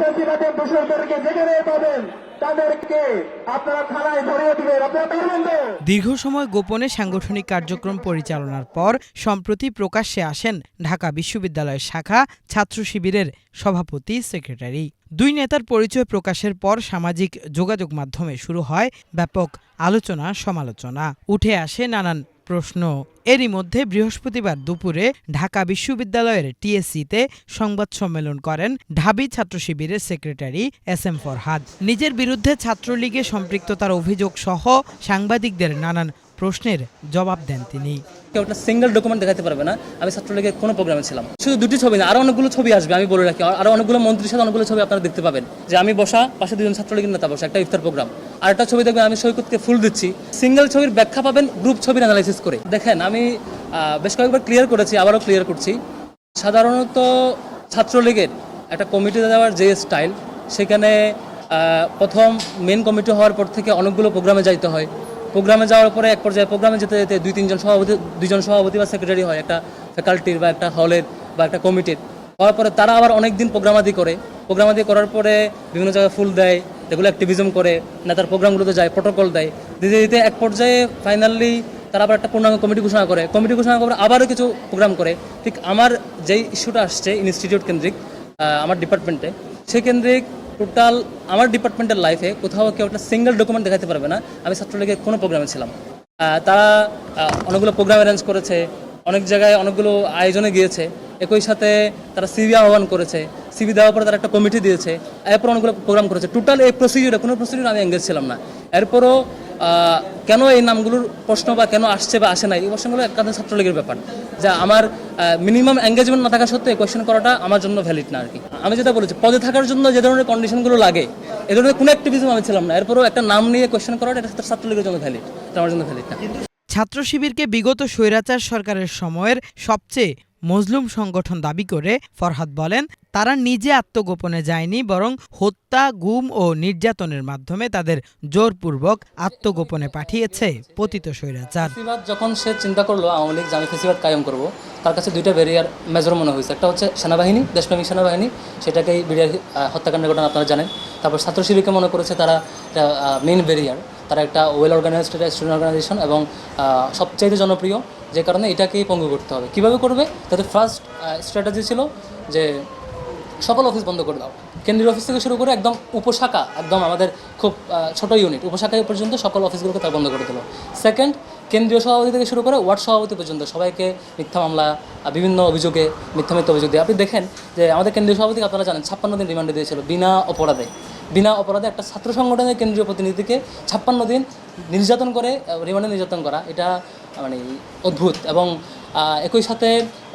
ফেসিবাদের দোষরদেরকে যেখানে পাবেন তাদেরকে আপনারা থানায় ধরিয়ে দিবেন। আপনারা পারবেন তো? দীর্ঘ সময় গোপনে সাংগঠনিক কার্যক্রম পরিচালনার পর সম্প্রতি প্রকাশ্যে আসেন ঢাকা বিশ্ববিদ্যালয়ের শাখা ছাত্র শিবিরের সভাপতি সেক্রেটারি। দুই নেতার পরিচয় প্রকাশের পর সামাজিক যোগাযোগ মাধ্যমে শুরু হয় ব্যাপক আলোচনা সমালোচনা। উঠে আসে নানান প্রশ্ন। এরই মধ্যে বৃহস্পতিবার দুপুরে ঢাকা বিশ্ববিদ্যালয়ের টিএসসিতে সংবাদ সম্মেলন করেন ঢাবি ছাত্র শিবিরের সেক্রেটারি এস.এম. ফরহাদ। নিজের বিরুদ্ধে ছাত্রলীগে সম্পৃক্ততার অভিযোগ সহ সাংবাদিকদের নানান প্রশ্নের জবাব দেন তিনি। কেউ একটা সিঙ্গেল ডকুমেন্ট দেখাতে পারবে না আমি ছাত্রলীগের কোনো প্রোগ্রামে ছিলাম। শুধু দুটি ছবি না, আরো অনেকগুলো ছবি আসবে, আমি বলে রাখি। আরো অনেকগুলো মন্ত্রীর সাথে অনেকগুলো ছবি আপনারা দেখতে পাবেন, যে আমি বসা, পাশে দুজন ছাত্রলীগের নেতা বসা, একটা ইফতার প্রোগ্রাম। আর একটা ছবি দেখবেন আমি সৈকতকে ফুল দিচ্ছি। সিঙ্গেল ছবির ব্যাখ্যা পাবেন গ্রুপ ছবির অ্যানালাইসিস করে। দেখেন, আমি বেশ কয়েকবার ক্লিয়ার করেছি, আবারও ক্লিয়ার করছি। সাধারণত ছাত্রলীগের একটা কমিটিতে দেওয়ার যে স্টাইল, সেখানে প্রথম মেন কমিটি হওয়ার পর থেকে অনেকগুলো প্রোগ্রামে যাইতে হয়। প্রোগ্রামে যাওয়ার পরে এক পর্যায়ে প্রোগ্রামে যেতে যেতে দুইজন সভাপতি বা সেক্রেটারি হয়, একটা ফ্যাকাল্টির বা একটা হলের বা একটা কমিটির। হওয়ার পরে তারা আবার অনেক দিন প্রোগ্রামাদি করার পরে বিভিন্ন জায়গায় ফুল দেয়, এগুলো অ্যাক্টিভিজম করে, নেতার প্রোগ্রামগুলোতে যায়, প্রোটোকল দেয়। দিতে দিতে এক পর্যায়ে ফাইনালি তারা আবার একটা পূর্ণাঙ্গ কমিটি ঘোষণা করে আবারও কিছু প্রোগ্রাম করে। ঠিক আমার যেই ইস্যুটা আসছে ইনস্টিটিউট কেন্দ্রিক আমার ডিপার্টমেন্টে, সেই কেন্দ্রিক টোটাল আমার ডিপার্টমেন্টের লাইফে কোথাও কেউ একটা সিঙ্গেল ডকুমেন্ট দেখাতে পারবে না আমি ছাত্রলীগের কোনো প্রোগ্রামে ছিলাম। তারা অনেকগুলো প্রোগ্রাম অ্যারেঞ্জ করেছে, অনেক জায়গায় অনেকগুলো আয়োজনে গিয়েছে, একই সাথে তারা সিভি আহ্বান করেছে, সিভি দেওয়ার পরে তারা একটা কমিটি দিয়েছে, এরপর অনেকগুলো প্রোগ্রাম করেছে। টোটাল এই কোনো প্রসিডিউরে আমি এঙ্গেজ ছিলাম না। এরপরও কেন এই নামগুলোর প্রশ্ন বা কেন আসছে বা আসে না, এই কোশ্চেনগুলো একান্ত ছাত্রলীগের ব্যাপার, যা আমার মিনিমাম এঙ্গেজমেন্ট না থাকা সত্ত্বেও এই কোয়েশ্চেন করাটা আমার জন্য ভ্যালিড না আর কি। আমি যেটা বলেছি, পদে থাকার জন্য যে ধরনের কন্ডিশনগুলো লাগে, এ ধরনের কোনো অ্যাক্টিভিজম আমি ছিলাম না। এরপরও একটা নাম নিয়ে কোয়েশ্চেন করাটা এটা ছাত্রলীগের জন্য ভ্যালিড, এটা আমার জন্য ভ্যালিড না। ছাত্র শিবিরকে বিগত স্বৈরাচার সরকারের সময়ের সবচেয়ে মজলুম সংগঠন দাবি করে ফরহাদ বলেন, তারা নিজে আত্মগোপনে যায়নি, বরং হত্যা, গুম ও নির্যাতনের মাধ্যমে তাদের জোরপূর্বক আত্মগোপনে পাঠিয়েছে পতিত স্বৈরাচার। ফেসিবাদ যখন সে চিন্তা করলো আওয়ামী লীগ যে আমি ফেসিবাদ কায়েম করবো, তার কাছে দুইটা ব্যারিয়ার মেজর মনে হয়েছে। একটা হচ্ছে সেনাবাহিনী, দেশপ্রেমিক সেনাবাহিনী, সেটাকেই ব্যারিয়ার, হত্যাকাণ্ডের ঘটনা আপনারা জানেন। তারপর ছাত্র শিবিরকে মনে করেছে তারা মেইন ব্যারিয়ার, তারা একটা ওয়েল অর্গানাইজড স্টুডেন্ট অর্গানাইজেশন এবং সবচাইতে জনপ্রিয়, যে কারণে এটাকেই পঙ্গু করতে হবে। কীভাবে করবে? তাদের ফার্স্ট স্ট্র্যাটেজি ছিল যে সকল অফিস বন্ধ করে দাও, কেন্দ্রীয় অফিস থেকে শুরু করে একদম উপশাখা, একদম আমাদের খুব ছোট ইউনিট উপশাখায় পর্যন্ত সকল অফিসগুলোকে তারা বন্ধ করে দিল। সেকেন্ড, কেন্দ্রীয় সভাপতি থেকে শুরু করে ওয়ার্ড সভাপতি পর্যন্ত সবাইকে মিথ্যা মামলা, বিভিন্ন অভিযোগে মিথ্যা অভিযোগ দিয়ে। আপনি দেখেন যে আমাদের কেন্দ্রীয় সভাপতিকে আপনারা জানেন 56 দিন রিমান্ডে দিয়েছিল বিনা অপরাধে একটা ছাত্র সংগঠনের কেন্দ্রীয় প্রতিনিধিকে 56 দিন নির্যাতন করে, রিমান্ডে নির্যাতন করা, এটা মানে অদ্ভুত। এবং একই সাথে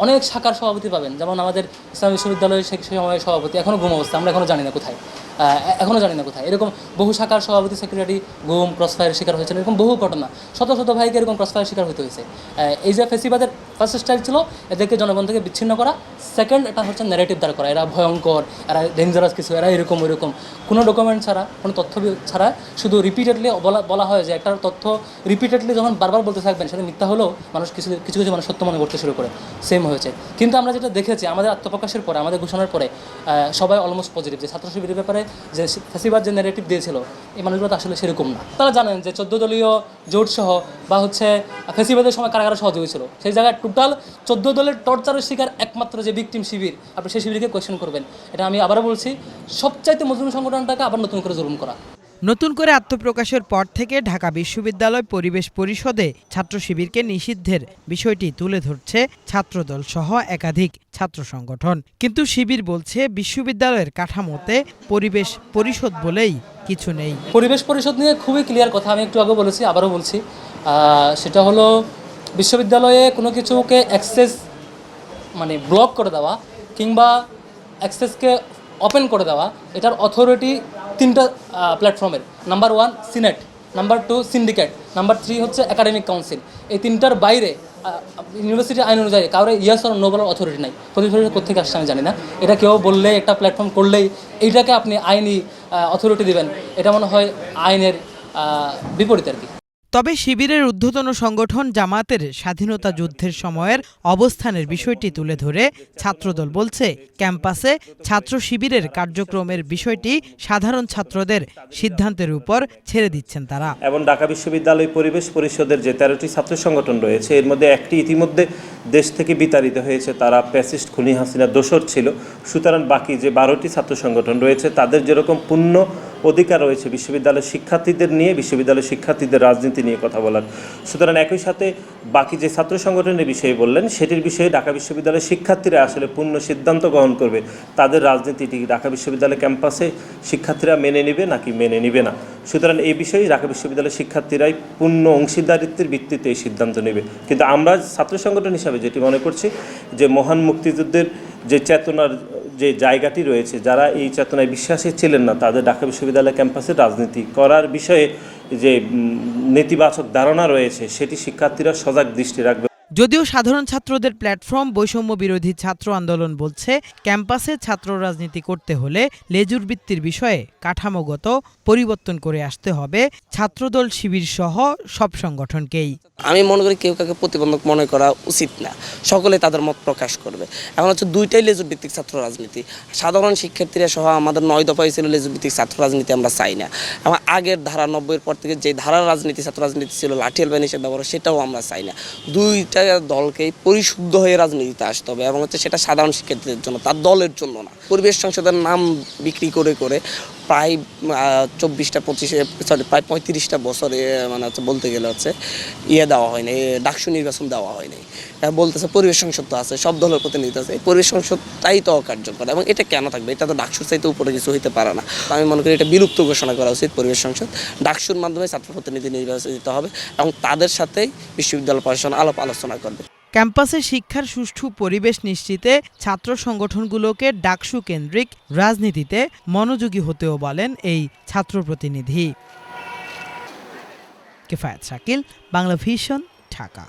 অনেক শাখার সভাপতি পাবেন, যেমন আমাদের ইসলাম বিশ্ববিদ্যালয়ের সেই সময়ের সভাপতি এখনও গুম অবস্থা, আমরা এখনও জানি না কোথায়, এরকম বহু শাখার সভাপতি সেক্রেটারি গুম, ক্রসফায়ারের শিকার হয়েছিল। এরকম বহু ঘটনা, শত ভাইকে এরকম ক্রসফায়ার শিকার হতে হয়েছে। এই যে ফেসিবাদের ফার্স্ট স্টাইল ছিল এদেরকে জনগণ থেকে বিচ্ছিন্ন করা। সেকেন্ড, এটা হচ্ছে ন্যারেটিভ দাঁড় করা, এরা ভয়ঙ্কর, এরা ডেঞ্জারাস কিছু, এরা এরকম কোনো ডকুমেন্ট ছাড়া, কোনো তথ্য ছাড়া, শুধু রিপিটেডলি বলা হয় যে একটা তথ্য রিপিটেডলি যখন বারবার বলতে থাকবেন সেটা মিথ্যা হলেও মানুষ কিছু মানুষ সত্য মনে করতে শুরু করে। সেম হয়েছে। কিন্তু আমরা যেটা দেখেছি আমাদের আত্মপ্রকাশের পরে, আমাদের ঘোষণার পরে, সবাই অলমোস্ট পজিটিভ যে ছাত্র শিবিরের ব্যাপারে যে ফেসিবাদ যে ন্যারেটিভ দিয়েছিল এই মানুষগুলো তো আসলে সেরকম না। তারা জানেন যে 14 দলীয় জোট সহ বা হচ্ছে ফেসিবাদের সময় কারা সহযোগী ছিল, সেই জায়গায় টোটাল 14 দলের টর্চারের শিকার একমাত্র যে ভিকটিম শিবির, আপনি সেই শিবিরকে কোয়েশ্চেন করবেন। এটা আমি আবারও বলছি, সবচাইতে মজলুম সংগঠনটাকে আবার নতুন করে জুলুম করা। নতুন করে আত্মপ্রকাশের পর থেকে ঢাকা বিশ্ববিদ্যালয় পরিবেশ পরিষদে ছাত্র শিবিরকে নিষিদ্ধের বিষয়টি তুলে ধরছে ছাত্রদল সহ একাধিক ছাত্র সংগঠন। কিন্তু শিবির বলছে বিশ্ববিদ্যালয়ের কাঠামোতে পরিবেশ পরিষদ বলেই কিছু নেই। পরিবেশ পরিষদ নিয়ে খুবই ক্লিয়ার কথা, আমি একটু আগে বলেছি, আবারও বলছি। সেটা হলো বিশ্ববিদ্যালয়ে কোনো কিছুকে অ্যাক্সেস মানে ব্লক করে দেওয়া কিংবা অ্যাক্সেসকে ওপেন করে দেওয়া, এটার অথরিটি 3টা প্ল্যাটফর্মের। Number 1 senate, number 2 syndicate, number 3 হচ্ছে একাডেমিক কাউন্সিল। এই 3টার বাইরে ইউনিভার্সিটি আইন অনুযায়ী কারো ইয়েস আর নো বলার অথরিটি নাই। প্রতিষ্ঠান কোথেকে আসছে আমি জানি না, এটা কেউ বললেই, একটা প্ল্যাটফর্ম করলেই এইটাকে আপনি আইনি অথরিটি দিবেন, এটা মনে হয় আইনের বিপরীত আর কি। তবে শিবিরের ঊর্ধ্বতন সংগঠন জামায়াতের স্বাধীনতা যুদ্ধের সময়ের অবস্থানের বিষয়টি তুলে ধরে ছাত্রদল বলছে, ক্যাম্পাসে ছাত্র শিবিরের কার্যক্রমের বিষয়টি সাধারণ ছাত্রদের সিদ্ধান্তের উপর ছেড়ে দিচ্ছেন তারা। এবং ঢাকা বিশ্ববিদ্যালয় পরিবেশ পরিষদের যে 13টি ছাত্র সংগঠন রয়েছে, এর মধ্যে একটি ইতিমধ্যে দেশ থেকে বিতাড়িত হয়েছে, তারা ফ্যাসিস্ট খুনি হাসিনার দোসর ছিল। সুতরাং বাকি যে 12টি ছাত্র সংগঠন রয়েছে তাদের যেরকম পূর্ণ অধিকার রয়েছে বিশ্ববিদ্যালয়ের শিক্ষার্থীদের নিয়ে, বিশ্ববিদ্যালয়ের শিক্ষার্থীদের রাজনীতি নিয়ে কথা বলার। সুতরাং একই সাথে বাকি যে ছাত্র সংগঠনের বিষয়ে বললেন, সেটির বিষয়ে ঢাকা বিশ্ববিদ্যালয়ের শিক্ষার্থীরা আসলে পূর্ণ সিদ্ধান্ত গ্রহণ করবে তাদের রাজনীতিটি ঢাকা বিশ্ববিদ্যালয় ক্যাম্পাসে শিক্ষার্থীরা মেনে নেবে নাকি মেনে নেবে না। সুতরাং এই বিষয়ে ঢাকা বিশ্ববিদ্যালয়ের শিক্ষার্থীরাই পূর্ণ অংশীদারিত্বের ভিত্তিতে এই সিদ্ধান্ত নেবে। কিন্তু আমরা ছাত্র সংগঠন হিসাবে যেটি মনে করছি যে মহান মুক্তিযুদ্ধের যে চেতনার যে জায়গাটি রয়েছে, যারা এই চেতনায় বিশ্বাসী ছিলেন না তাদের ঢাকা বিশ্ববিদ্যালয় ক্যাম্পাসে রাজনীতি করার বিষয়ে যে নেতিবাচক ধারণা রয়েছে সেটি শিক্ষার্থীরা সজাগ দৃষ্টি রাখবে। যদিও সাধারণ ছাত্রদের প্ল্যাটফর্ম বৈষম্য বিরোধী ছাত্র আন্দোলন বলছে, ক্যাম্পাসে ছাত্র রাজনীতি করতে হলে লেজুর বৃত্তির বিষয়ে কাঠামোগত পরিবর্তন করে আসতে হবে ছাত্রদল শিবির সহ সব সংগঠনকেই। আমি মনে করি কেউ কাউকে প্রতিবন্ধক মনে করা উচিত না, সকলে তাদের মত প্রকাশ করবে। এখন হচ্ছে দুইটাই লেজুর ভিত্তিক ছাত্র রাজনীতি। সাধারণ শিক্ষার্থীরা সহ আমাদের 9 দফায় ছিল লেজুর ভিত্তিক ছাত্র রাজনীতি, আমরা চাই না। আমার আগের ধারা 90-এর পর থেকে যে ধারার রাজনীতি ছাত্র রাজনীতি ছিল, লাঠিয়াল বাহিনী হিসেবে ব্যবহার, সেটাও আমরা চাই না। দুইটা দলকেই পরিশুদ্ধ হয়ে রাজনীতিতে আসতে হবে এবং হচ্ছে সেটা সাধারণ শিক্ষার্থীদের জন্য, তার দলের জন্য না। পরিবেশ সংসদের নাম বিক্রি করে করে প্রায় 35টা বছরে মানে হচ্ছে বলতে গেলে হচ্ছে দেওয়া হয়নি, ডাকসু নির্বাচন দেওয়া হয়নি। বলতেছে পরিবেশ সংসদ তো আছে, সব দলের প্রতিনিধি আছে, পরিবেশ সংসদটাই তো অকার্যকর এবং এটা কেন থাকবে? এটা তো ডাকসুর চাইতে উপরে কিছু হইতে পারে না। আমি মনে করি এটা বিলুপ্ত ঘোষণা করা উচিত পরিবেশ সংসদ। ডাকসুর মাধ্যমে ছাত্র প্রতিনিধি নির্বাচন দিতে হবে এবং তাদের সাথেই বিশ্ববিদ্যালয় প্রশাসন আলোচনা করবে। ক্যাম্পাসে শিক্ষার সুষ্ঠু পরিবেশ নিশ্চিতে ছাত্র সংগঠনগুলোকে ডাকসু কেন্দ্রিক রাজনীতিতে মনোযোগী হতেও বলেন এই ছাত্র প্রতিনিধি। কিফায়েত শাকিল, বাংলা ভিশন, ঢাকা।